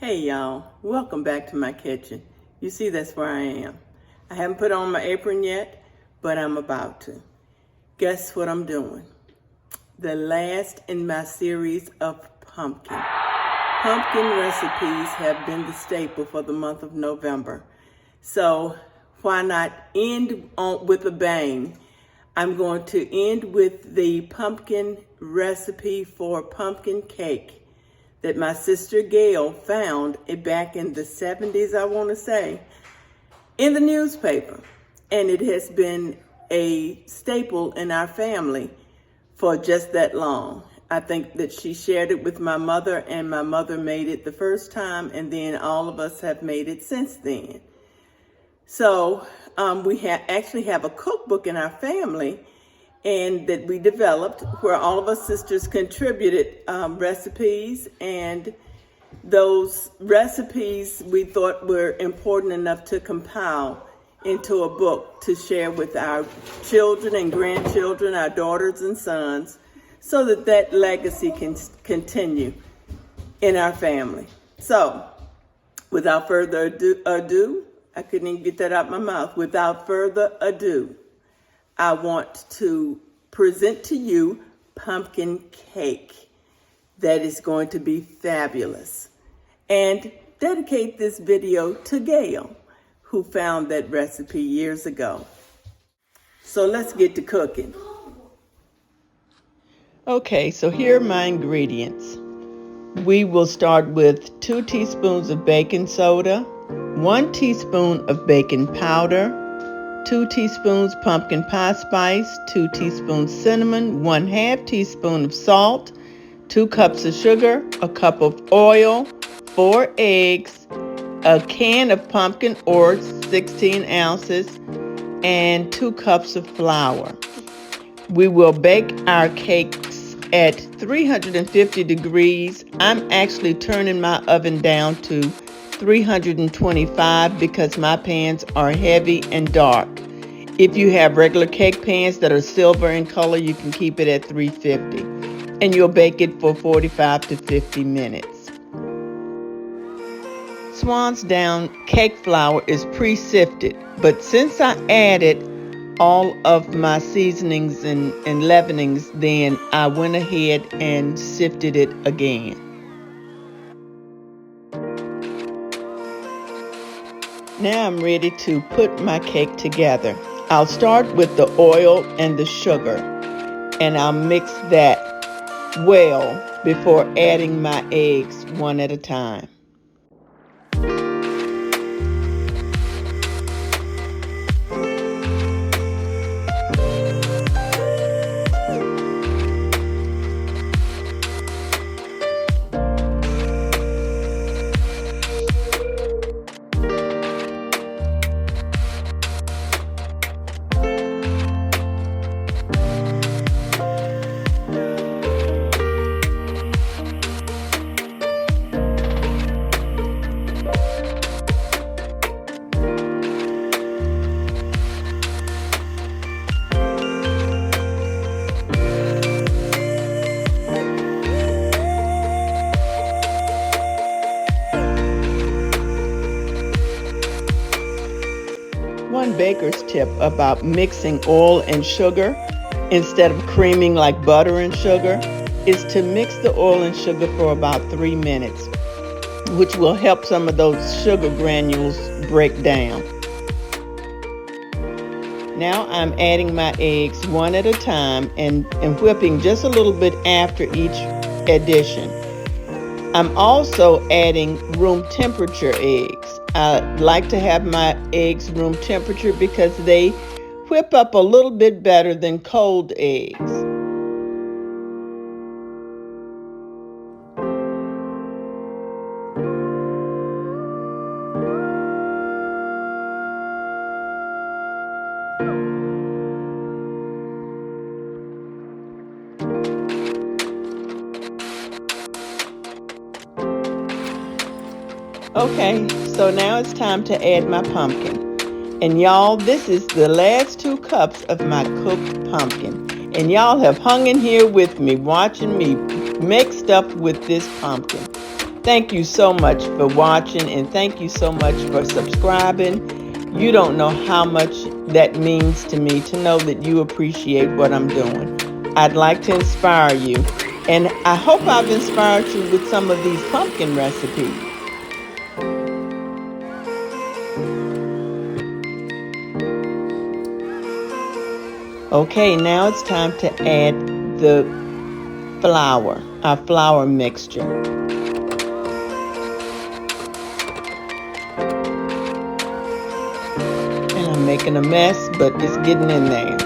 Hey y'all, welcome back to my kitchen. You see, that's where I am. I haven't put on my apron yet, but I'm about to. Guess what I'm doing? The last in my series of pumpkin. Pumpkin recipes have been the staple for the month of November. So why not end with a bang? I'm going to end with the pumpkin recipe for pumpkin cake that my sister Gail found it back in the 70s, I want to say, in the newspaper. And it has been a staple in our family for just that long. I think that she shared it with my mother, and my mother made it the first time, and then all of us have made it since then. So we actually have a cookbook in our family and that we developed where all of us sisters contributed recipes, and those recipes we thought were important enough to compile into a book to share with our children and grandchildren, our daughters and sons, so that that legacy can continue in our family. So without further ado, I couldn't even get that out my mouth. Without further ado, I want to present to you pumpkin cake that is going to be fabulous, and dedicate this video to Gail, who found that recipe years ago. So let's get to cooking. Okay, so here are my ingredients. We will start with 2 teaspoons of baking soda, 1 teaspoon of baking powder, 2 teaspoons pumpkin pie spice, 2 teaspoons cinnamon, 1/2 teaspoon of salt, 2 cups of sugar, a cup of oil, 4 eggs, a can of pumpkin or 16 ounces, and 2 cups of flour. We will bake our cakes at 350 degrees. I'm actually turning my oven down to 325 because my pans are heavy and dark. If you have regular cake pans that are silver in color, you can keep it at 350, and you'll bake it for 45 to 50 minutes. Swan's Down cake flour is pre-sifted, but since I added all of my seasonings and leavenings, then I went ahead and sifted it again. Now I'm ready to put my cake together. I'll start with the oil and the sugar, and I'll mix that well before adding my eggs one at a time. One baker's tip about mixing oil and sugar instead of creaming like butter and sugar is to mix the oil and sugar for about 3 minutes, which will help some of those sugar granules break down. Now I'm adding my eggs one at a time and whipping just a little bit after each addition. I'm also adding room temperature eggs. I like to have my eggs room temperature because they whip up a little bit better than cold eggs. Okay, so now it's time to add my pumpkin. And y'all, this is the last 2 cups of my cooked pumpkin. And y'all have hung in here with me, watching me make stuff with this pumpkin. Thank you so much for watching, and thank you so much for subscribing. You don't know how much that means to me to know that you appreciate what I'm doing. I'd like to inspire you, and I hope I've inspired you with some of these pumpkin recipes. Okay, now it's time to add the flour, our flour mixture. And I'm making a mess, but it's getting in there.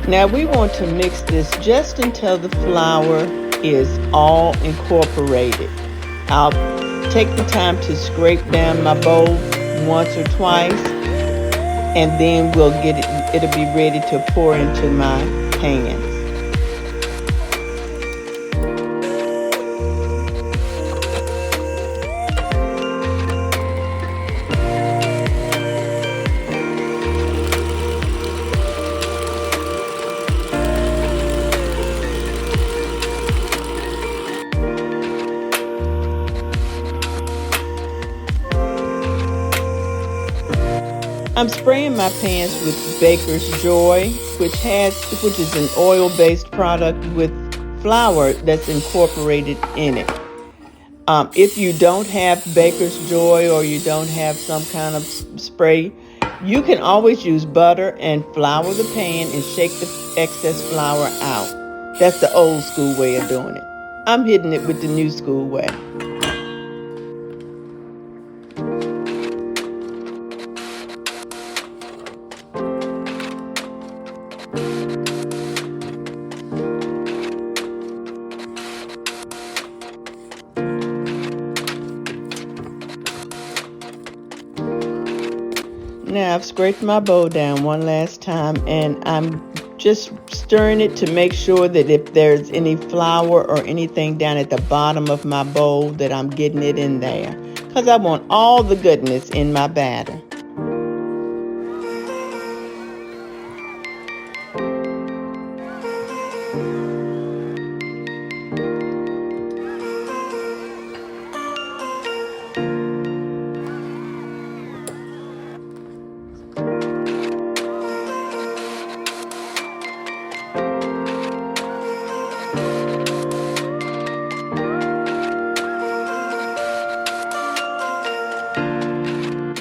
Now we want to mix this just until the flour is all incorporated. I'll take the time to scrape down my bowl once or twice, and then we'll get it, it'll be ready to pour into my pans. I'm spraying my pans with Baker's Joy, which is an oil-based product with flour that's incorporated in it. If you don't have Baker's Joy or you don't have some kind of spray, you can always use butter and flour the pan and shake the excess flour out. That's the old school way of doing it. I'm hitting it with the new school way. Now I've scraped my bowl down one last time, and I'm just stirring it to make sure that if there's any flour or anything down at the bottom of my bowl, that I'm getting it in there, because I want all the goodness in my batter.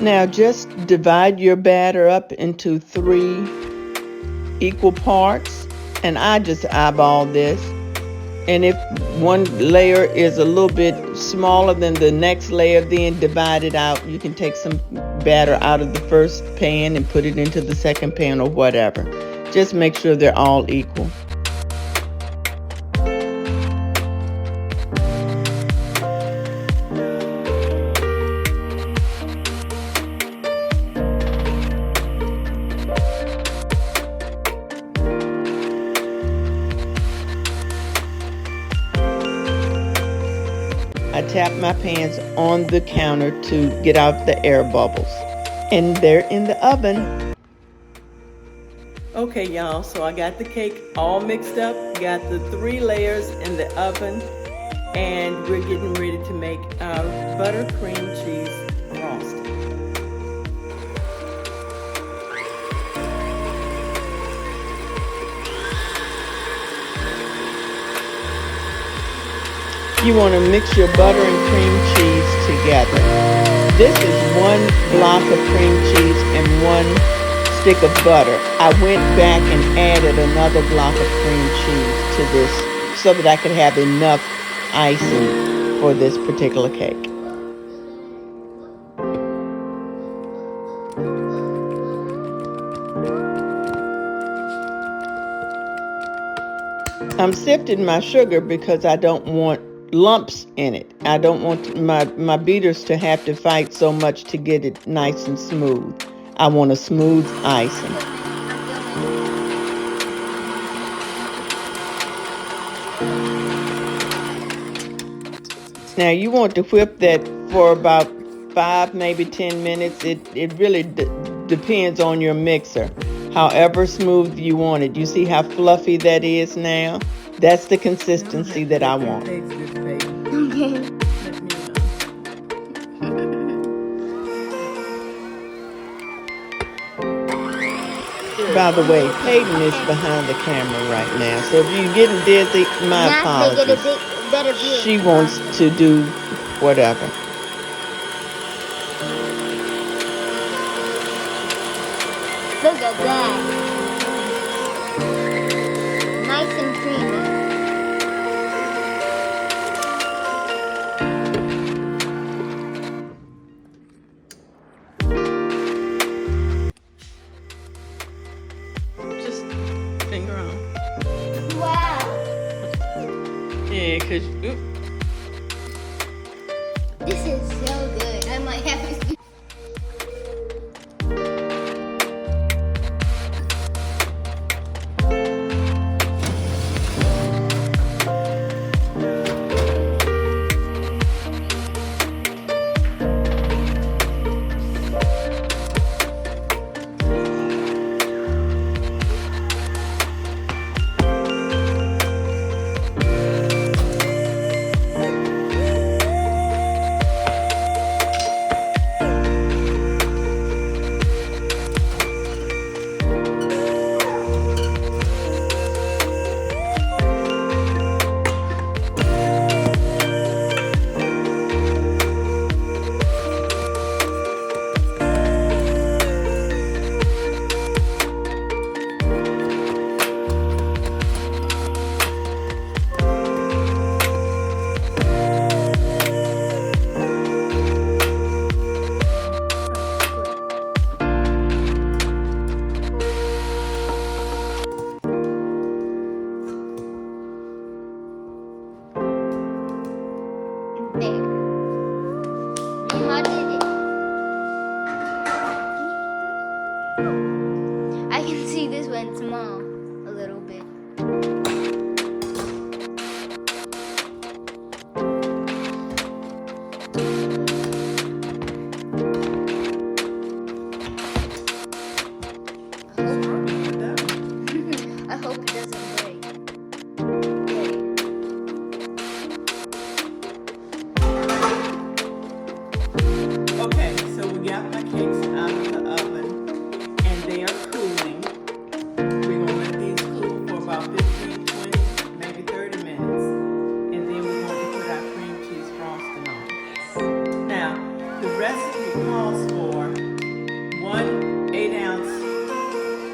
Now just divide your batter up into 3 equal parts, and I just eyeball this. And if one layer is a little bit smaller than the next layer, then divide it out. You can take some batter out of the first pan and put it into the second pan or whatever. Just make sure they're all equal. I tap my pans on the counter to get out the air bubbles. And they're in the oven. Okay, y'all, so I got the cake all mixed up, got the 3 layers in the oven, and we're getting ready to make our buttercream cheese frosting. You want to mix your butter and cream cheese together. This is 1 block of cream cheese and 1 stick of butter. I went back and added another block of cream cheese to this so that I could have enough icing for this particular cake. I'm sifting my sugar because I don't want lumps in it. I don't want my beaters to have to fight so much to get it nice and smooth. I want a smooth icing. Now you want to whip that for about 5, maybe 10 minutes. It really depends on your mixer. However smooth you want it. You see how fluffy that is now? That's the consistency that I want. Okay. By the way, Peyton is behind the camera right now. So if you're getting dizzy, my apologies. They get a better view. She wants to do whatever. Look at that. Nice and creamy. Just finger on. Wow. Yeah, because... This is so good. I might have to... There. Memaw did it. I can see this one small a little bit. I hope it doesn't break. Okay, so we got my cakes out of the oven, and they are cooling. We're going to let these cool for about 15, 20, maybe 30 minutes. And then we're going to put our cream cheese frosting on. Now, the recipe calls for 1 8-ounce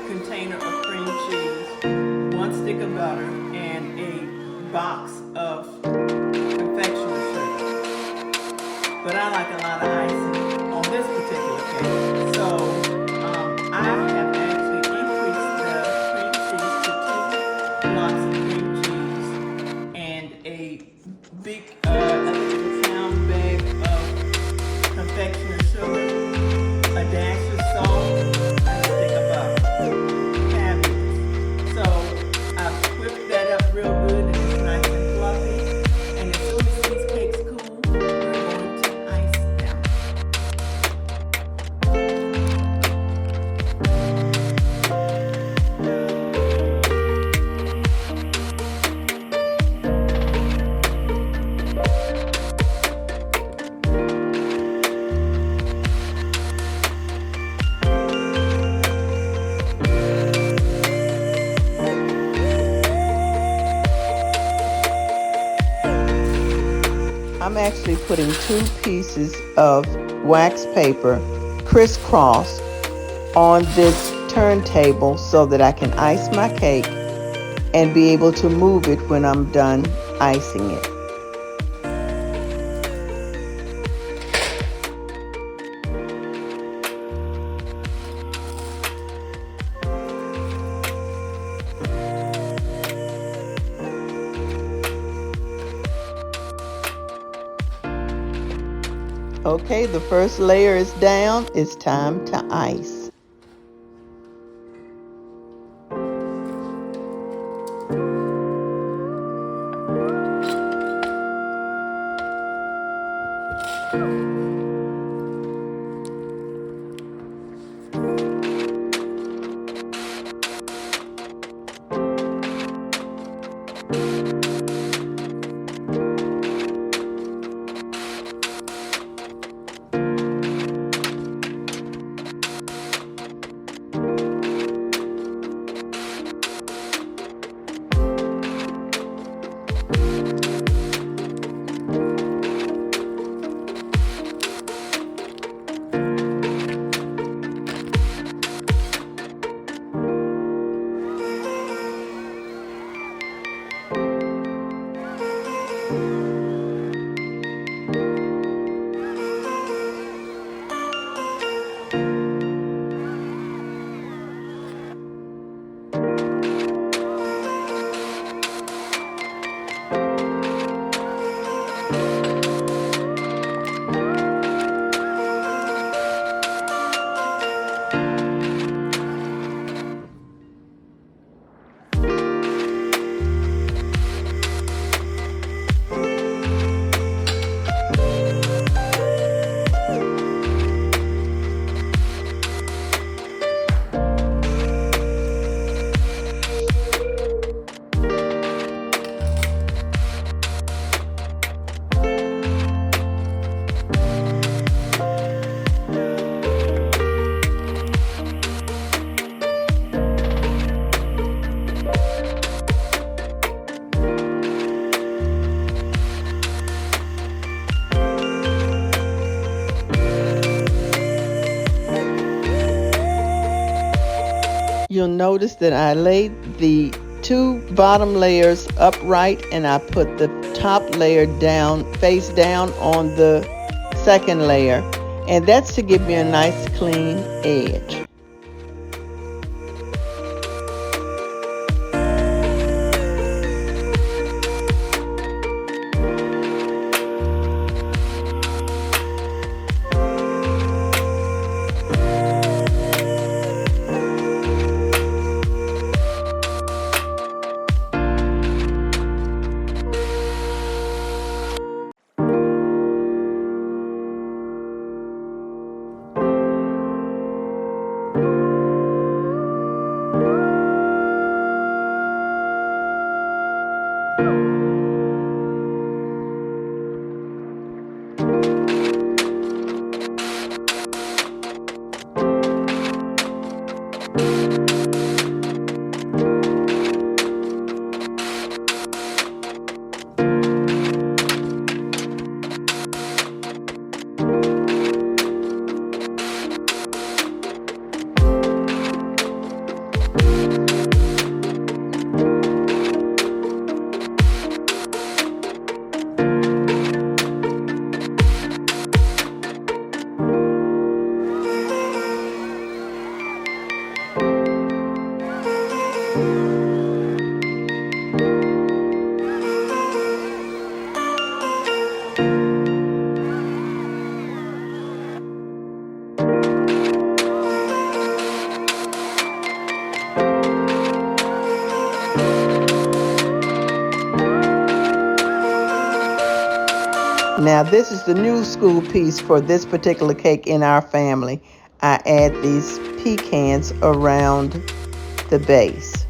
container of cream cheese, 1 stick of butter, and a box of confectionery sugar. But I like a lot of icing on this particular cake. So I have actually increased the cream cheese to 2 blocks of cream cheese and a big, I think it's a pound bag of confectionery sugar, a dash of salt, and a stick of butter. Fabulous. So I've whipped that up real good and it's nice and fluffy. And as soon as these cakes cool, we're going to ice them. I'm actually putting 2 pieces of wax paper crisscross on this turntable so that I can ice my cake and be able to move it when I'm done icing it. Okay, the first layer is down. It's time to ice. You'll notice that I laid the two bottom layers upright and I put the top layer down, face down on the second layer. And that's to give me a nice clean edge. Now this is the new school piece for this particular cake in our family. I add these pecans around the base.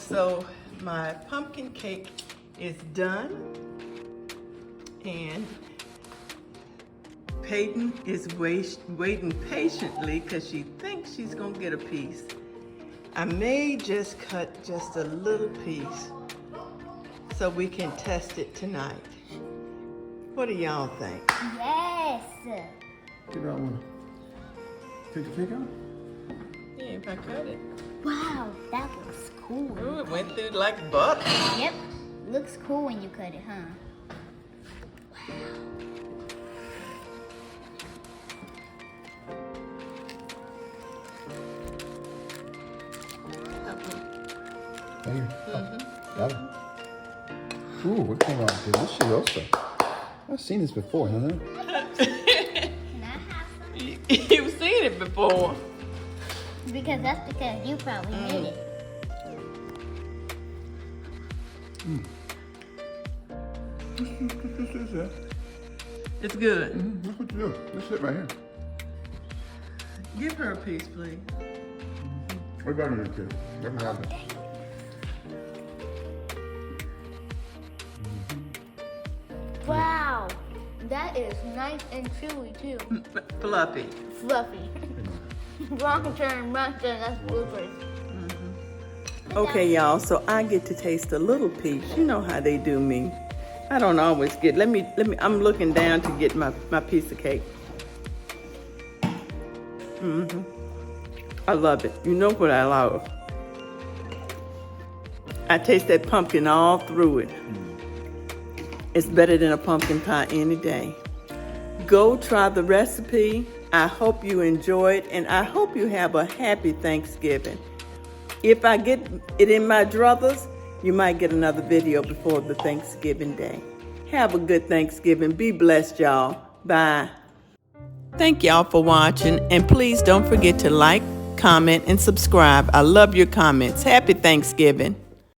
So my pumpkin cake is done, and Peyton is waiting patiently because she thinks she's gonna get a piece. I may just cut just a little piece so we can test it tonight. What do y'all think? Yes. Get out one. Take the cake out? Yeah, if I cut it. Wow, that looks cool. Ooh, it went through like butter. Yep. Looks cool when you cut it, huh? Right here. Got it. Ooh, what came out? Delicioso. I've seen this before, huh? Can I have some? You've seen it before. Because that's because you probably did it. This is it. It's good. That's what you do. This it right here. Give her a piece, please. What about you, kid? Let me have it. Wow. That is nice and chewy too. Fluffy. Fluffy. Wrong turn, that's bloopers. Okay, y'all, so I get to taste a little piece. You know how they do me. I don't always get, I'm looking down to get my piece of cake. I love it. You know what I love. I taste that pumpkin all through it. It's better than a pumpkin pie any day. Go try the recipe. I hope you enjoy it, and I hope you have a happy Thanksgiving. If I get it in my druthers, you might get another video before the Thanksgiving day. Have a good Thanksgiving. Be blessed, y'all. Bye. Thank y'all for watching, and please don't forget to like, comment, and subscribe. I love your comments. Happy Thanksgiving.